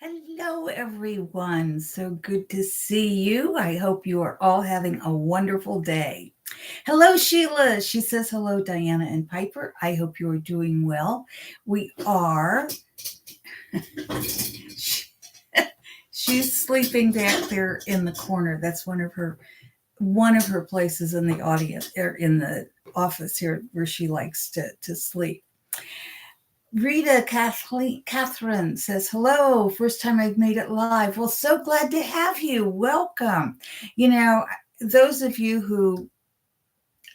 Hello, everyone. So good to see you. I hope you are all having a wonderful day. Hello, Sheila. She says, hello, Diana and Piper. I hope you are doing well. We are. She's sleeping back there in the corner. That's one of her places in the audience or in the office here where she likes to sleep. Rita Catherine says, hello, first time I've made it live. Well, so glad to have you. Welcome. You know, those of you who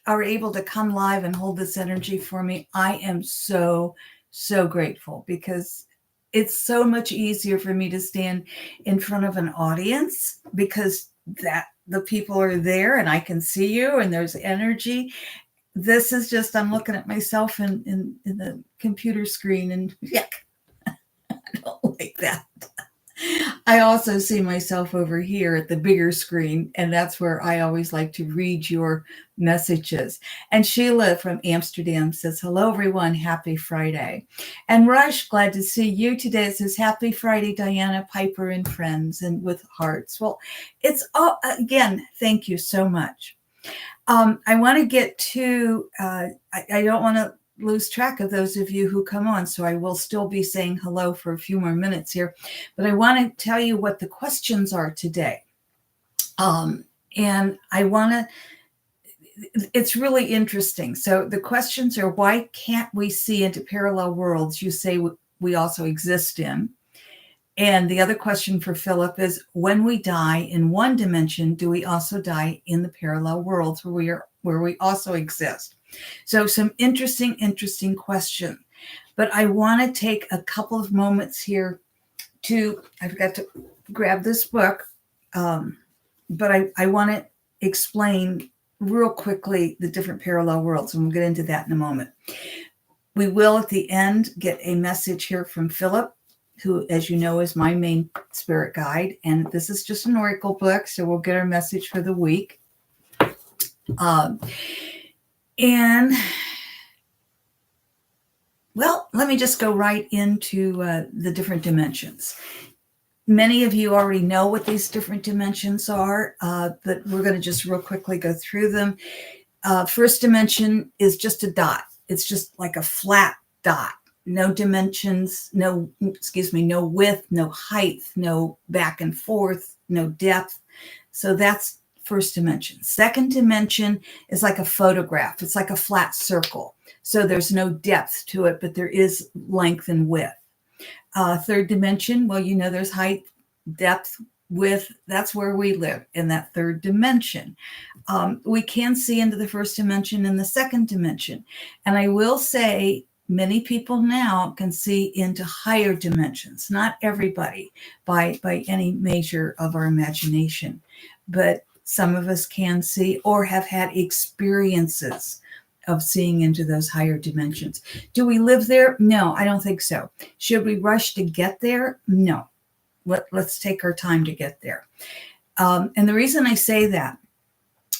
are able to come live and hold this energy for me, I am so, so grateful because it's so much easier for me to stand in front of an audience because that the people are there and I can see you and there's energy. This is just, I'm looking at myself in the computer screen and yeah, I don't like that. I also see myself over here at the bigger screen, and that's where I always like to read your messages. And Sheila from Amsterdam says, hello, everyone. Happy Friday. And Rush, glad to see you today. It says, happy Friday, Diana, Piper, and friends, and with hearts. Well, it's all, again, thank you so much. I want to get to, I don't want to lose track of those of you who come on, so I will still be saying hello for a few more minutes here, but I want to tell you what the questions are today. And I want to, it's really interesting. So the questions are, why can't we see into parallel worlds you say we also exist in? And the other question for Philip is, when we die in one dimension, do we also die in the parallel worlds where we also exist? So some interesting question. But I want to take a couple of moments here I forgot to grab this book, but I want to explain real quickly the different parallel worlds, and we'll get into that in a moment. We will at the end get a message here from Philip, who, as you know, is my main spirit guide. And this is just an oracle book, so we'll get our message for the week. And, well, let me just go right into the different dimensions. Many of you already know what these different dimensions are, but we're going to just real quickly go through them. First dimension is just a dot. It's just like a flat dot. No dimensions, no width, no height, no back and forth, no depth. So that's first dimension. Second dimension is like a photograph. It's like a flat circle. So there's no depth to it, but there is length and width. Third dimension, well, you know, there's height, depth, width. That's where we live, in that third dimension. We can see into the first dimension and the second dimension. And I will say, many people now can see into higher dimensions. Not everybody by any measure of our imagination, but some of us can see or have had experiences of seeing into those higher dimensions. Do we live there? No, I don't think so. Should we rush to get there? No. Let's take our time to get there. And the reason I say that,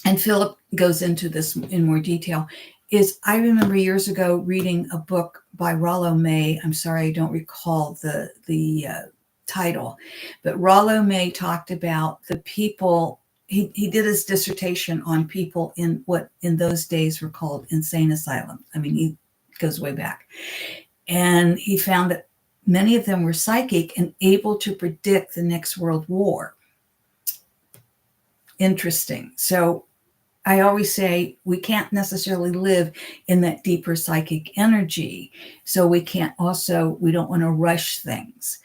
and Philip goes into this in more detail, is I remember years ago reading a book by Rollo May. I'm sorry, I don't recall the title, but Rollo May talked about the people. He did his dissertation on people in what in those days were called insane asylums. I mean, he goes way back. And he found that many of them were psychic and able to predict the next world war. Interesting. So I always say we can't necessarily live in that deeper psychic energy. So we don't want to rush things.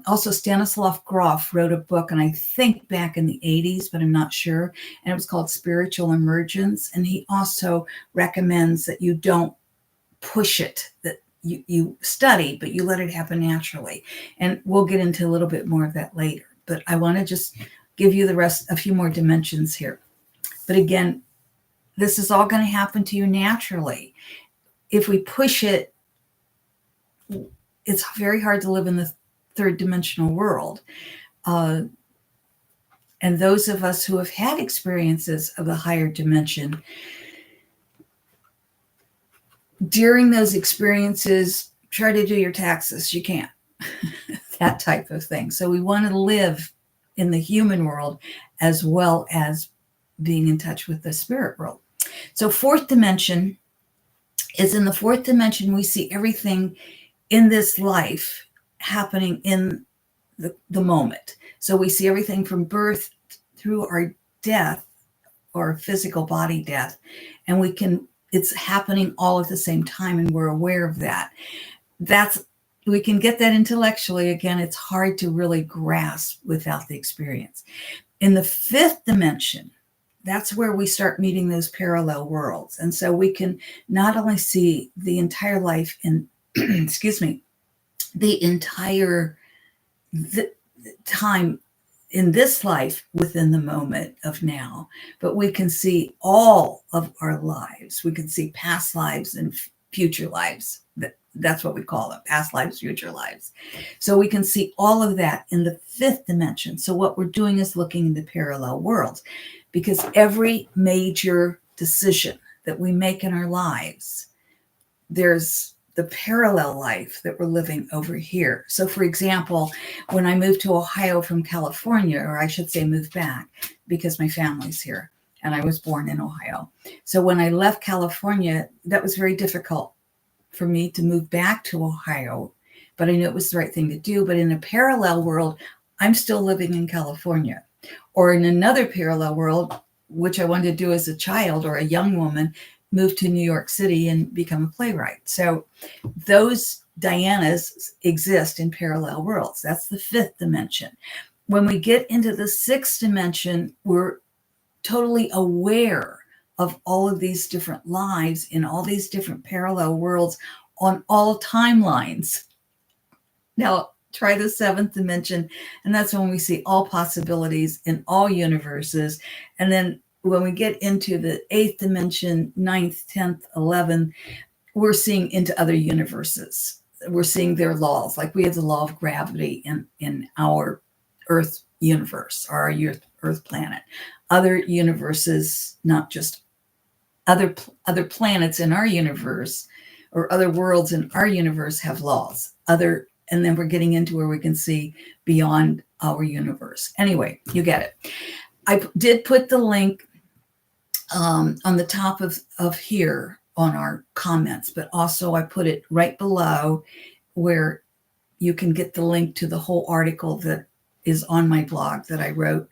Also, Stanislav Grof wrote a book, and I think back in the 80s, but I'm not sure. And it was called Spiritual Emergence. And he also recommends that you don't push it, that you study, but you let it happen naturally. And we'll get into a little bit more of that later. But I want to just give you a few more dimensions here. But again, this is all going to happen to you naturally. If we push it, it's very hard to live in the third dimensional world. And those of us who have had experiences of a higher dimension, during those experiences, try to do your taxes. You can't. that type of thing. So we want to live in the human world as well as being in touch with the spirit world. So fourth dimension is, in the fourth dimension, we see everything in this life happening in the moment. So we see everything from birth through our death, or physical body death, and it's happening all at the same time, and we're aware of that. We can get that intellectually. Again, it's hard to really grasp without the experience. In the fifth dimension, that's where we start meeting those parallel worlds. And so we can not only see the entire life in, excuse me, the entire time in this life within the moment of now, but we can see all of our lives. We can see past lives and future lives. That's what we call them, past lives, future lives. So we can see all of that in the fifth dimension. So what we're doing is looking into parallel worlds, because every major decision that we make in our lives, there's the parallel life that we're living over here. So for example, when I moved to Ohio from California, or I should say moved back, because my family's here and I was born in Ohio. So when I left California, that was very difficult for me to move back to Ohio, but I knew it was the right thing to do. But in a parallel world, I'm still living in California. Or in another parallel world, which I wanted to do as a child or a young woman, move to New York City and become a playwright. So those Dianas exist in parallel worlds. That's the fifth dimension. When we get into the sixth dimension, we're totally aware of all of these different lives in all these different parallel worlds on all timelines. Now, try the seventh dimension, and that's when we see all possibilities in all universes. And then when we get into the eighth dimension, 9th, 10th, 11th, we're seeing into other universes. We're seeing their laws. Like we have the law of gravity in our Earth universe, or our Earth planet. Other universes, not just other planets in our universe, or other worlds in our universe, have laws. And then we're getting into where we can see beyond our universe. Anyway, you get it. I did put the link on the top of here on our comments, but also I put it right below where you can get the link to the whole article that is on my blog that I wrote,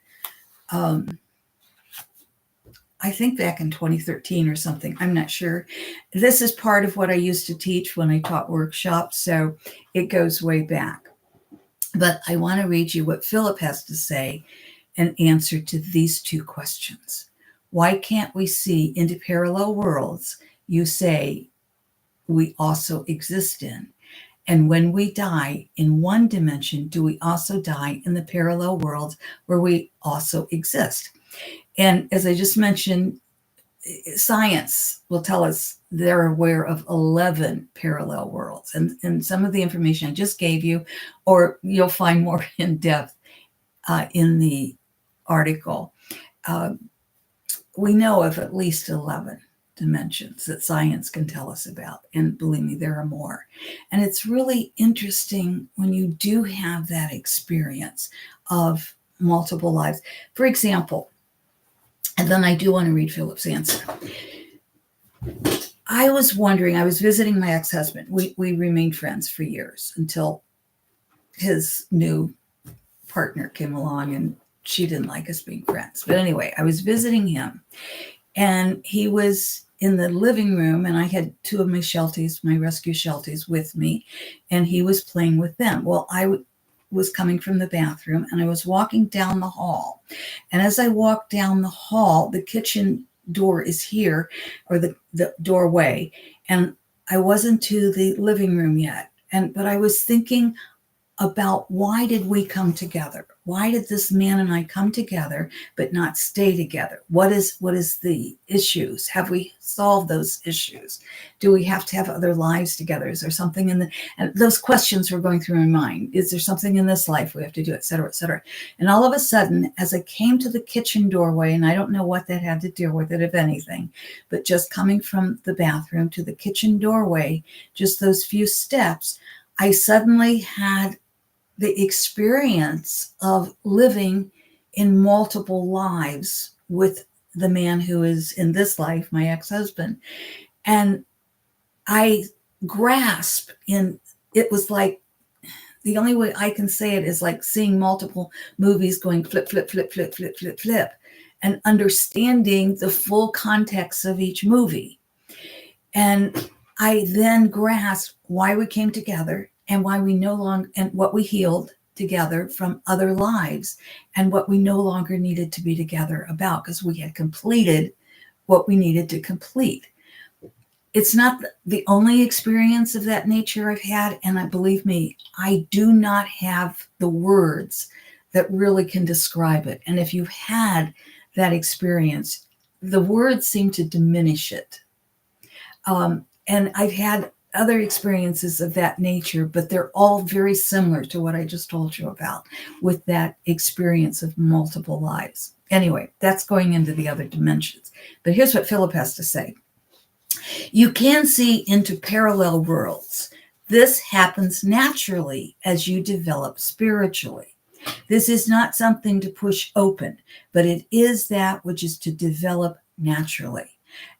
I think back in 2013 or something. I'm not sure. This is part of what I used to teach when I taught workshops, so it goes way back. But I want to read you what Philip has to say in answer to these two questions. Why can't we see into parallel worlds you say we also exist in? And when we die in one dimension, do we also die in the parallel worlds where we also exist? And as I just mentioned, science will tell us they're aware of 11 parallel worlds. And some of the information I just gave you, or you'll find more in depth in the article. We know of at least 11 dimensions that science can tell us about. And believe me, there are more. And it's really interesting when you do have that experience of multiple lives. For example, and then I do want to read Philip's answer. I was wondering, I was visiting my ex-husband. We remained friends for years until his new partner came along and she didn't like us being friends. But anyway, I was visiting him and he was in the living room and I had two of my Shelties, my rescue Shelties with me, and he was playing with them. Well, I was coming from the bathroom and I was walking down the hall. And as I walked down the hall, the kitchen door is here, or the doorway, and I wasn't to the living room yet. But I was thinking about, why did we come together? Why did this man and I come together but not stay together? What is the issues? Have we solved those issues? Do we have to have other lives together? Is there something and those questions were going through my mind. Is there something in this life we have to do, et cetera, et cetera? And all of a sudden, as I came to the kitchen doorway, and I don't know what that had to do with it, if anything, but just coming from the bathroom to the kitchen doorway, just those few steps, I suddenly had the experience of living in multiple lives with the man who is in this life, my ex-husband. And I grasp in, it was like, the only way I can say it is like seeing multiple movies going flip, flip, flip, flip, flip, flip, flip, and understanding the full context of each movie. And I then grasped why we came together and why we no longer, and what we healed together from other lives and what we no longer needed to be together about, because we had completed what we needed to complete. It's not the only experience of that nature I've had. And I believe me, I do not have the words that really can describe it. And if you've had that experience, the words seem to diminish it. And I've had other experiences of that nature, but they're all very similar to what I just told you about with that experience of multiple lives. Anyway, that's going into the other dimensions. But here's what Philip has to say. You can see into parallel worlds. This happens naturally as you develop spiritually. This is not something to push open, but it is that which is to develop naturally.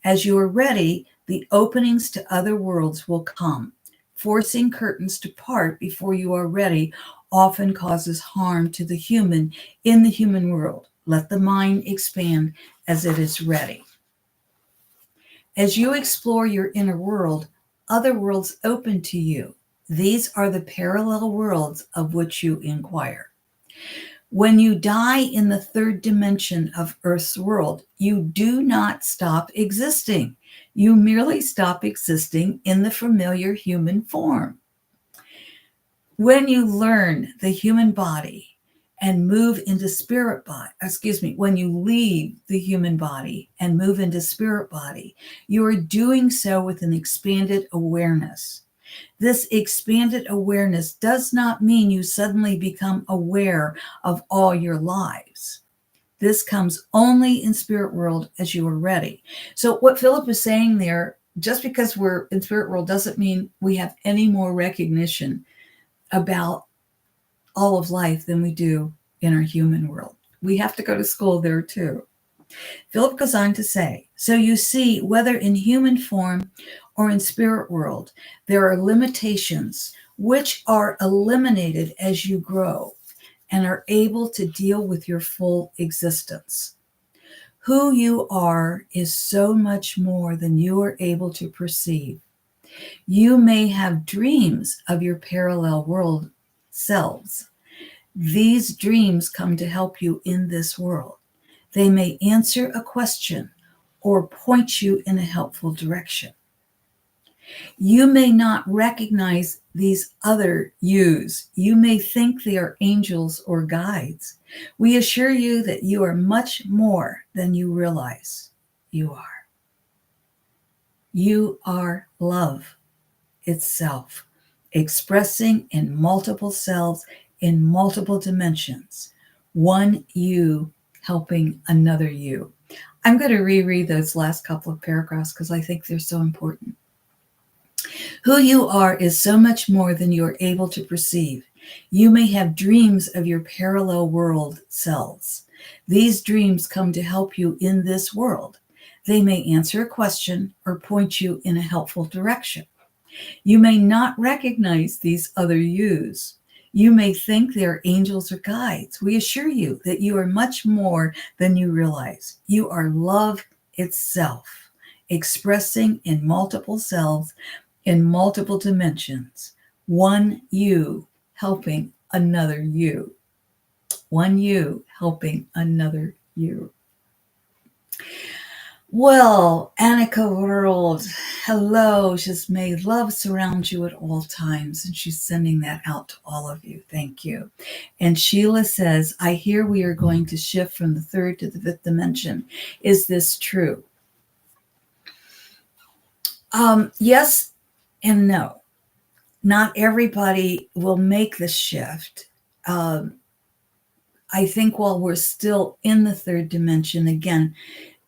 As you are ready, the openings to other worlds will come. Forcing curtains to part before you are ready often causes harm to the human in the human world. Let the mind expand as it is ready. As you explore your inner world, other worlds open to you. These are the parallel worlds of which you inquire. When you die in the third dimension of Earth's world, you do not stop existing. You merely stop existing in the familiar human form. When you learn the human body and move into spirit body, when you leave the human body and move into spirit body, you are doing so with an expanded awareness. This expanded awareness does not mean you suddenly become aware of all your lives. This comes only in spirit world as you are ready. So what Philip is saying there, just because we're in spirit world doesn't mean we have any more recognition about all of life than we do in our human world. We have to go to school there too. Philip goes on to say, so you see, whether in human form or in spirit world, there are limitations which are eliminated as you grow and are able to deal with your full existence. Who you are is so much more than you are able to perceive. You may have dreams of your parallel world selves. These dreams come to help you in this world. They may answer a question or point you in a helpful direction. You may not recognize these other yous. You may think they are angels or guides. We assure you that you are much more than you realize you are. You are love itself, expressing in multiple selves, in multiple dimensions, one you helping another you. I'm going to reread those last couple of paragraphs because I think they're so important. Who you are is so much more than you are able to perceive. You may have dreams of your parallel world selves. These dreams come to help you in this world. They may answer a question or point you in a helpful direction. You may not recognize these other yous. You may think they are angels or guides. We assure you that you are much more than you realize. You are love itself, expressing in multiple selves, in multiple dimensions. One you helping another you. One you helping another you. Well, Annika World, hello. She's may love surround you at all times. And she's sending that out to all of you. Thank you. And Sheila says, I hear we are going to shift from the third to the fifth dimension. Is this true? Yes and no. Not everybody will make the shift. I think while we're still in the third dimension, again,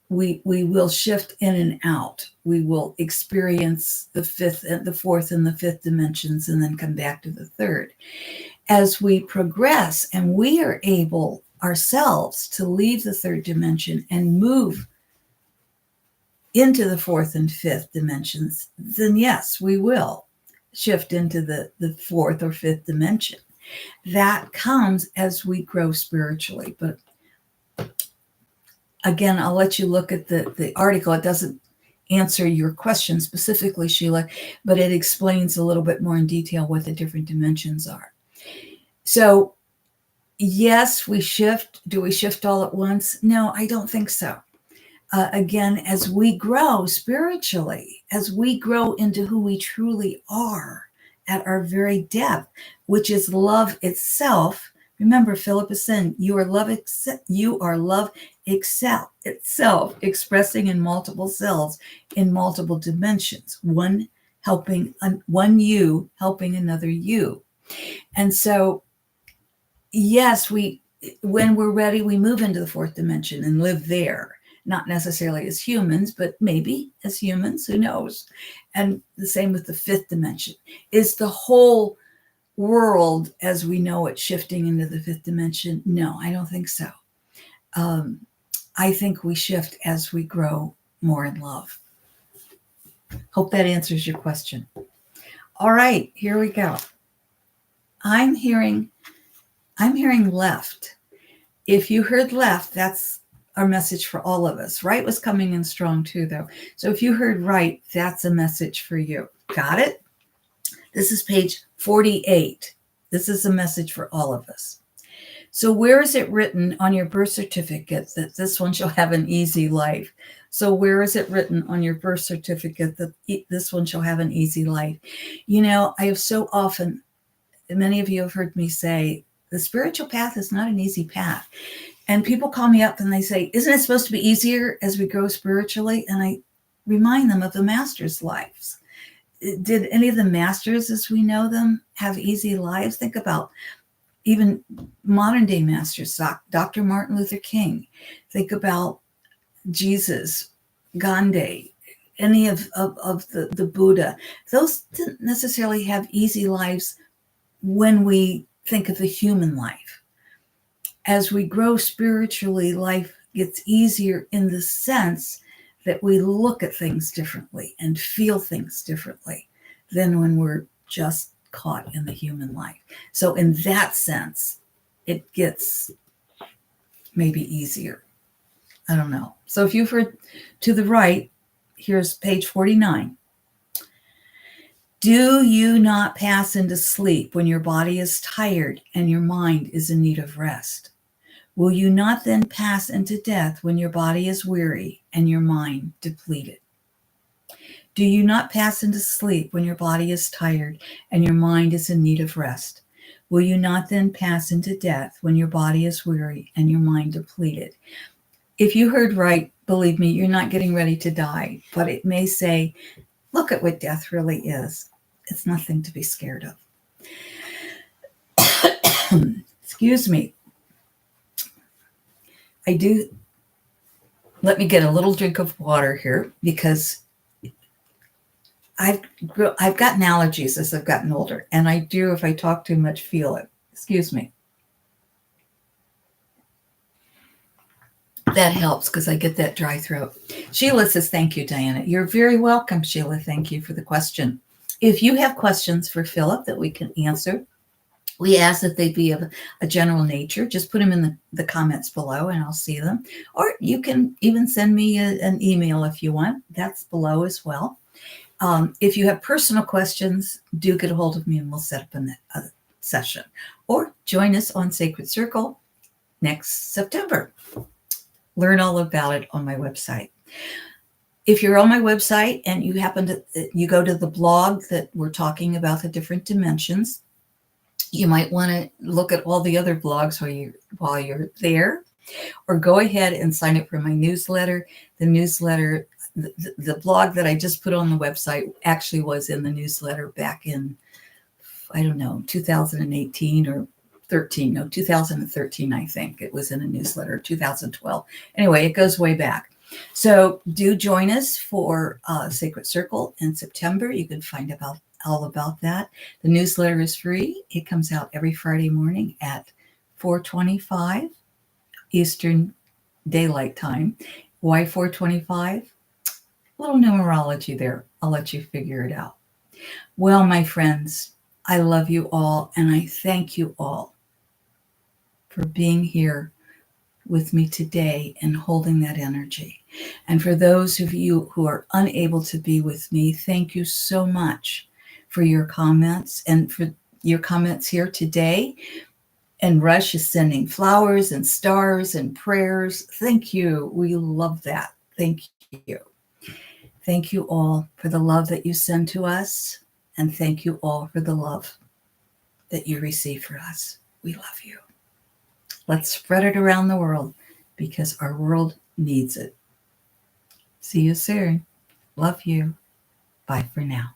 we will shift in and out. We will experience the fourth and the fifth dimensions and then come back to the third. As we progress and we are able ourselves to leave the third dimension and move into the fourth and fifth dimensions, then yes, we will shift into the fourth or fifth dimension. That comes as we grow spiritually. But again, I'll let you look at the article. It doesn't answer your question specifically, Sheila, but it explains a little bit more in detail what the different dimensions are. So yes, we shift. Do we shift all at once? No, I don't think so. Again, as we grow spiritually, as we grow into who we truly are at our very depth, which is love itself. Remember, Philip is saying you are love itself, expressing in multiple selves, in multiple dimensions. One you helping another you. And so, yes, when we're ready, we move into the fourth dimension and live there. Not necessarily as humans, but maybe as humans, who knows? And the same with the fifth dimension. Is the whole world as we know it shifting into the fifth dimension? No, I don't think so. I think we shift as we grow more in love. Hope that answers your question. All right, here we go. I'm hearing left. If you heard left, that's our message for all of us. Right was coming in strong too, though. So if you heard right, that's a message for you. Got it? This is page 48. This is a message for all of us. So where is it written on your birth certificate that this one shall have an easy life? So where is it written on your birth certificate that this one shall have an easy life? You know, I have so often, many of you have heard me say, the spiritual path is not an easy path. And people call me up and they say, isn't it supposed to be easier as we grow spiritually? And I remind them of the masters' lives. Did any of the masters, as we know them, have easy lives? Think about even modern day masters, Dr. Martin Luther King. Think about Jesus, Gandhi, any of the Buddha. Those didn't necessarily have easy lives when we think of the human life. As we grow spiritually, life gets easier in the sense that we look at things differently and feel things differently than when we're just caught in the human life. So in that sense, it gets maybe easier. I don't know. So if you've heard to the right, here's page 49. Do you not pass into sleep when your body is tired and your mind is in need of rest? Will you not then pass into death when your body is weary and your mind depleted? Do you not pass into sleep when your body is tired and your mind is in need of rest? Will you not then pass into death when your body is weary and your mind depleted? If you heard right, believe me, you're not getting ready to die, but it may say, look at what death really is. It's nothing to be scared of. Excuse me. Let me get a little drink of water here because I've gotten allergies as I've gotten older, and I do, if I talk too much, feel it. Excuse me. That helps because I get that dry throat. Sheila says, thank you, Diana. You're very welcome, Sheila. Thank you for the question. If you have questions for Philip that we can answer, we ask that they be of a general nature. Just put them in the comments below and I'll see them. Or you can even send me an email if you want. That's below as well. If you have personal questions, do get a hold of me and we'll set up a session. Or join us on Sacred Circle next September. Learn all about it on my website. If you're on my website and you go to the blog that we're talking about the different dimensions, you might want to look at all the other blogs while you're there, or go ahead and sign up for my newsletter. The blog that I just put on the website actually was in the newsletter back in, 2018 or 13. No, 2013, I think it was in a newsletter, 2012. Anyway, it goes way back. So do join us for Sacred Circle in September. You can find all about that. The newsletter is free. It comes out every Friday morning at 4:25 Eastern Daylight Time. Why 4:25? A little numerology there. I'll let you figure it out. Well, my friends, I love you all, and I thank you all for being here with me today and holding that energy. And for those of you who are unable to be with me, thank you so much for your comments and for your comments here today. And Rush is sending flowers and stars and prayers. Thank you. We love that. Thank you. Thank you all for the love that you send to us. And thank you all for the love that you receive for us. We love you. Let's spread it around the world because our world needs it. See you soon. Love you. Bye for now.